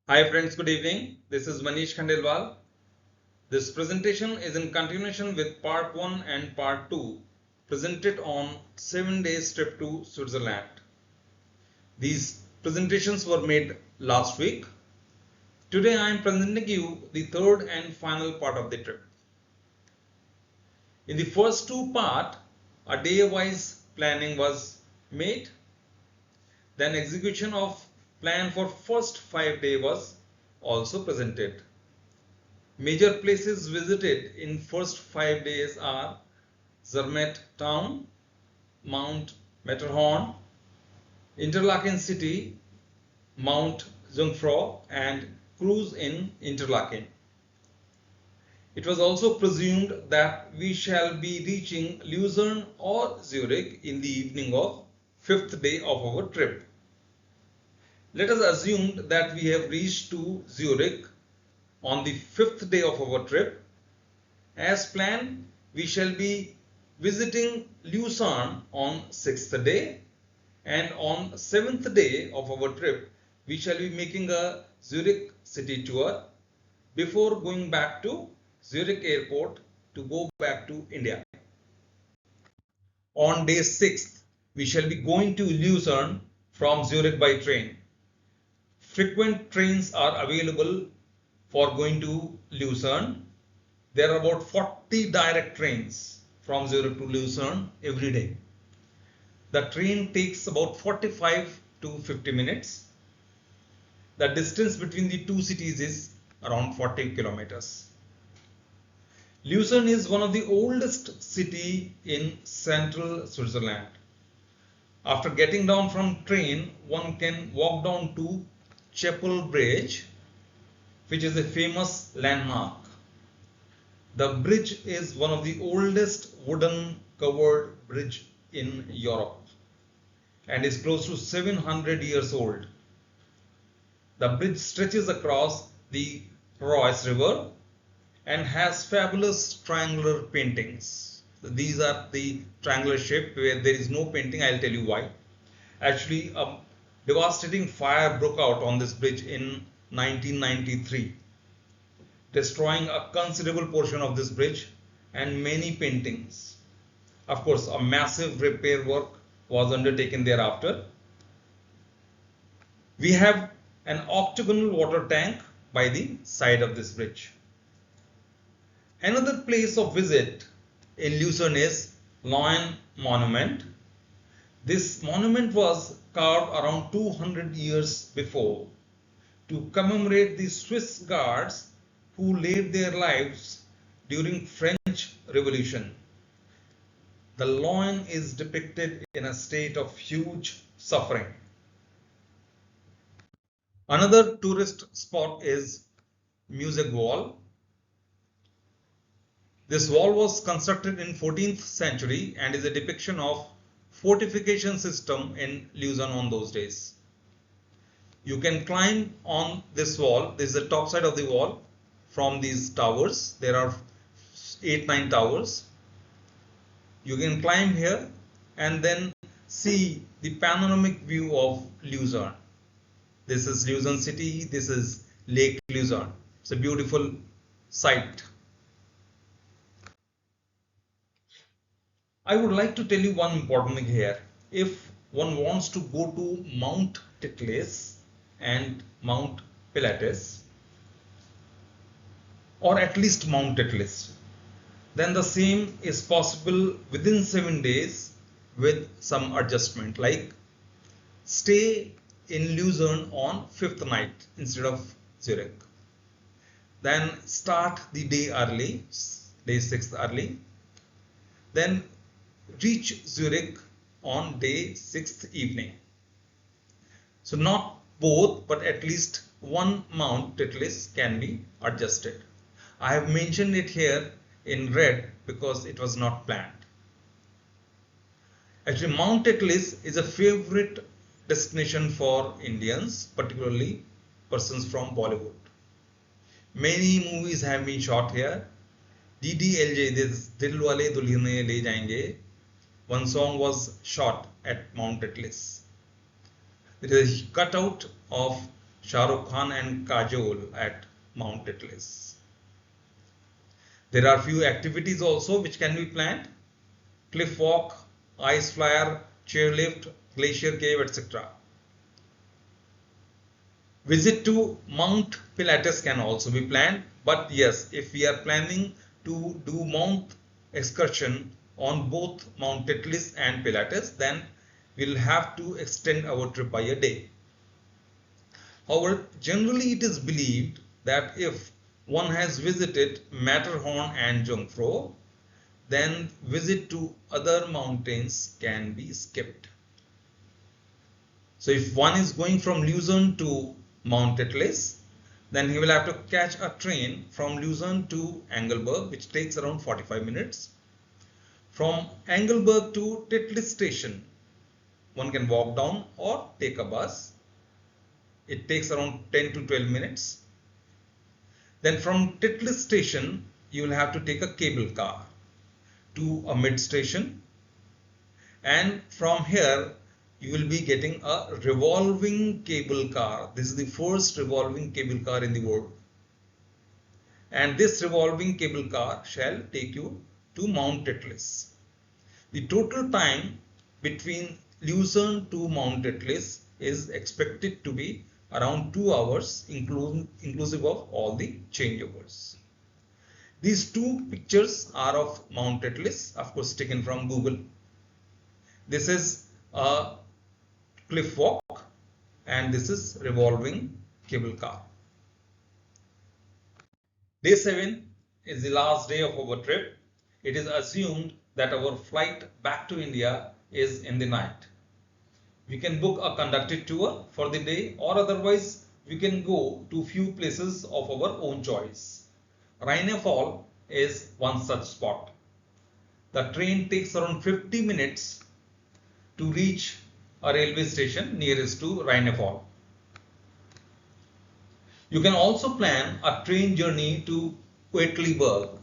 Hi friends, good evening. This is Manish Khandelwal. This presentation is in continuation with part 1 and part 2 presented on 7 days trip to Switzerland. These presentations were made last week. Today I am presenting you the third and final part of the trip. In the first two parts, a day-wise planning was made. Then execution of plan for first 5 days was also presented. Major places visited in first 5 days are Zermatt town, Mount Matterhorn, Interlaken city, Mount Jungfrau and cruise in Interlaken. It was also presumed that we shall be reaching Lucerne or Zurich in the evening of 5th day of our trip. Let us assume that we have reached to Zurich on the 5th day of our trip. As planned, we shall be visiting Lucerne on 6th day, and on 7th day of our trip we shall be making a Zurich city tour before going back to Zurich airport to go back to India. On day 6th we shall be going to Lucerne from Zurich by train. Frequent trains are available for going to Lucerne. There are about 40 direct trains from Zurich to Lucerne every day. The train takes about 45 to 50 minutes. The distance between the two cities is around 40 kilometers. Lucerne is one of the oldest city in central Switzerland. After getting down from train, one can walk down to Chapel Bridge, which is a famous landmark. The bridge is one of the oldest wooden covered bridge in Europe and is close to 700 years old. The bridge stretches across the Reuss River and has fabulous triangular paintings. These are the triangular shape where there is no painting. I'll tell you why. Actually, a devastating fire broke out on this bridge in 1993. Destroying a considerable portion of this bridge and many paintings. Of course, a massive repair work was undertaken thereafter. We have an octagonal water tank by the side of this bridge. Another place of visit in Lucerne is Lion Monument. This monument was carved around 200 years before to commemorate the Swiss guards who laid their lives during French Revolution. The lion is depicted in a state of huge suffering. Another tourist spot is Music Wall. This wall was constructed in 14th century and is a depiction of fortification system in Lucerne on those days. You can climb on this wall. This is the top side of the wall from these towers. There are 8-9 towers. You can climb here and then see the panoramic view of Lucerne. This is Lucerne city. This is Lake Lucerne. It's a beautiful sight. I would like to tell you one important thing here. If one wants to go to Mount Titlis and Mount Pilatus, or at least Mount Titlis, then the same is possible within 7 days with some adjustment, like stay in Lucerne on 5th night instead of Zurich. Then start the day early, day 6th early. Then reach Zurich on day 6th evening. So not both, but at least one Mount Titlis can be adjusted. I have mentioned it here in red because it was not planned. Actually, Mount Titlis is a favorite destination for Indians, particularly persons from Bollywood. Many movies have been shot here. DDLJ, this Dilwale Dulhaniya Le Jayenge, one song was shot at Mount Titlis. There is a cutout of Shah Rukh Khan and Kajol at Mount Titlis. There are few activities also which can be planned: cliff walk, ice flyer, chairlift, glacier cave, etc. Visit to Mount Pilatus can also be planned, but yes, if we are planning to do Mount excursion on both Mount Titlis and Pilatus, then we'll have to extend our trip by a day. However, generally it is believed that if one has visited Matterhorn and Jungfrau, then visit to other mountains can be skipped. So if one is going from Lucerne to Mount Titlis, then he will have to catch a train from Lucerne to Engelberg, which takes around 45 minutes. From Engelberg to Titlis station, one can walk down or take a bus. It takes around 10 to 12 minutes. Then from Titlis station, you will have to take a cable car to a mid station. And from here, you will be getting a revolving cable car. This is the first revolving cable car in the world. And this revolving cable car shall take you to Mount Titlis. The total time between Lucerne to Mount Titlis is expected to be around 2 hours, inclusive of all the changeovers. These two pictures are of Mount Titlis, of course taken from Google. This is a cliff walk and this is revolving cable car. Day 7 is the last day of our trip. It is assumed that our flight back to India is in the night. We can book a conducted tour for the day, or otherwise we can go to few places of our own choice. Reinefall is one such spot. The train takes around 50 minutes to reach a railway station nearest to Reinefall. You can also plan a train journey to Quedlinburg.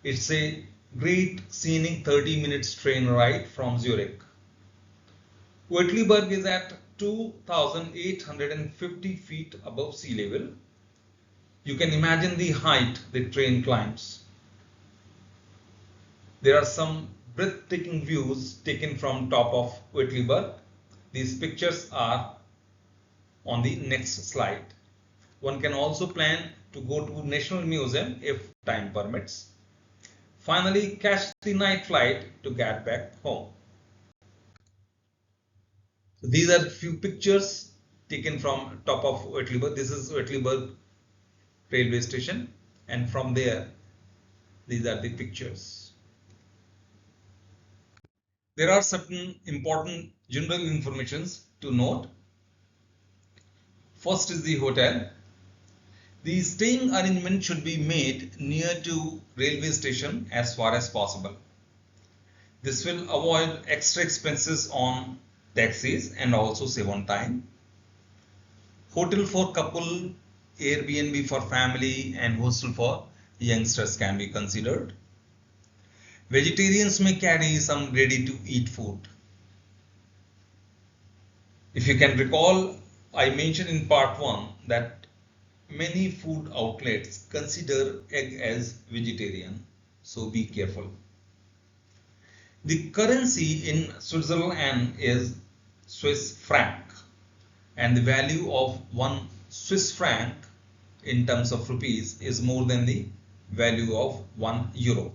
It's a great scenic 30 minutes train ride from Zurich. Quedlinburg is at 2,850 feet above sea level. You can imagine the height the train climbs. There are some breathtaking views taken from top of Quedlinburg. These pictures are on the next slide. One can also plan to go to National Museum if time permits. Finally, catch the night flight to get back home. So these are few pictures taken from top of Quedlinburg. This is Quedlinburg railway station, and from there these are the pictures. There are certain important general informations to note. First is the hotel. The staying arrangement should be made near to railway station as far as possible. This will avoid extra expenses on taxis and also save on time. Hotel for couple, Airbnb for family, and hostel for youngsters can be considered. Vegetarians may carry some ready to eat food. If you can recall, I mentioned in part 1 that many food outlets consider egg as vegetarian, so be careful. The currency in Switzerland is Swiss franc, and the value of 1 Swiss franc in terms of rupees is more than the value of 1 euro.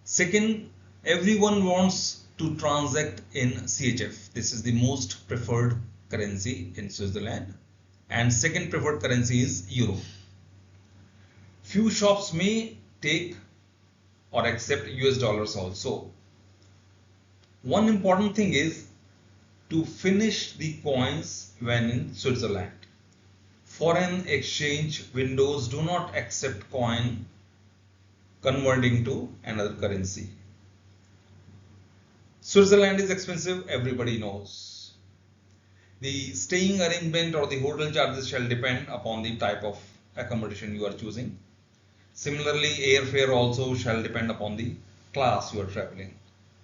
Second, everyone wants to transact in CHF. This is the most preferred currency in Switzerland, and second preferred currency is euro. Few shops may take or accept US dollars also. One important thing is to finish the coins when in Switzerland. Foreign exchange windows do not accept coin converting to another currency. Switzerland is expensive, everybody knows. The staying arrangement or the hotel charges shall depend upon the type of accommodation you are choosing. Similarly, airfare also shall depend upon the class you are traveling,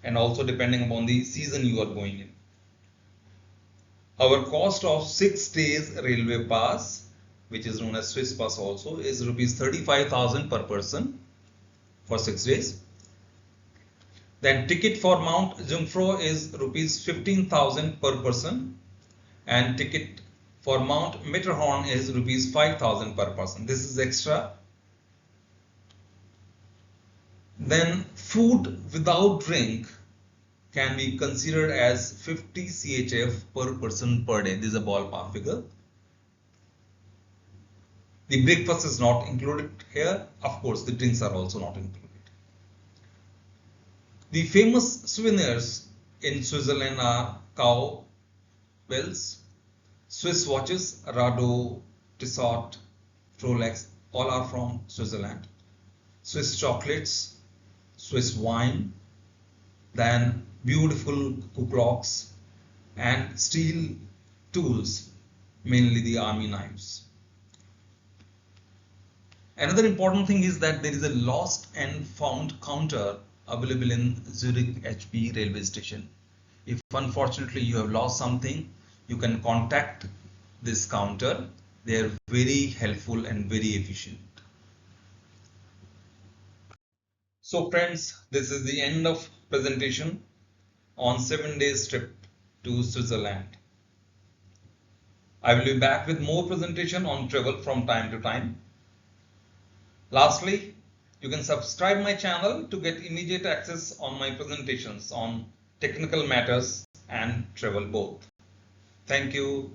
and also depending upon the season you are going in. Our cost of 6 days railway pass, which is known as Swiss pass also, is rupees 35,000 per person for 6 days. Then ticket for Mount Jungfrau is rupees 15,000 per person, and ticket for Mount Matterhorn is rupees 5,000 per person. This is extra. Then food without drink can be considered as 50 CHF per person per day. This is a ballpark figure. The breakfast is not included here. Of course, the drinks are also not included. The famous souvenirs in Switzerland are cow bells, Swiss watches, Rado, Tissot, Rolex, all are from Switzerland. Swiss chocolates, Swiss wine, then beautiful cuckoo clocks and steel tools, mainly the army knives. Another important thing is that there is a lost and found counter available in Zurich HP railway station. If unfortunately you have lost something, you can contact this counter. They are very helpful and very efficient. So friends, this is the end of presentation on 7 days trip to Switzerland. I will be back with more presentation on travel from time to time. Lastly, you can subscribe my channel to get immediate access on my presentations on technical matters and travel both. Thank you.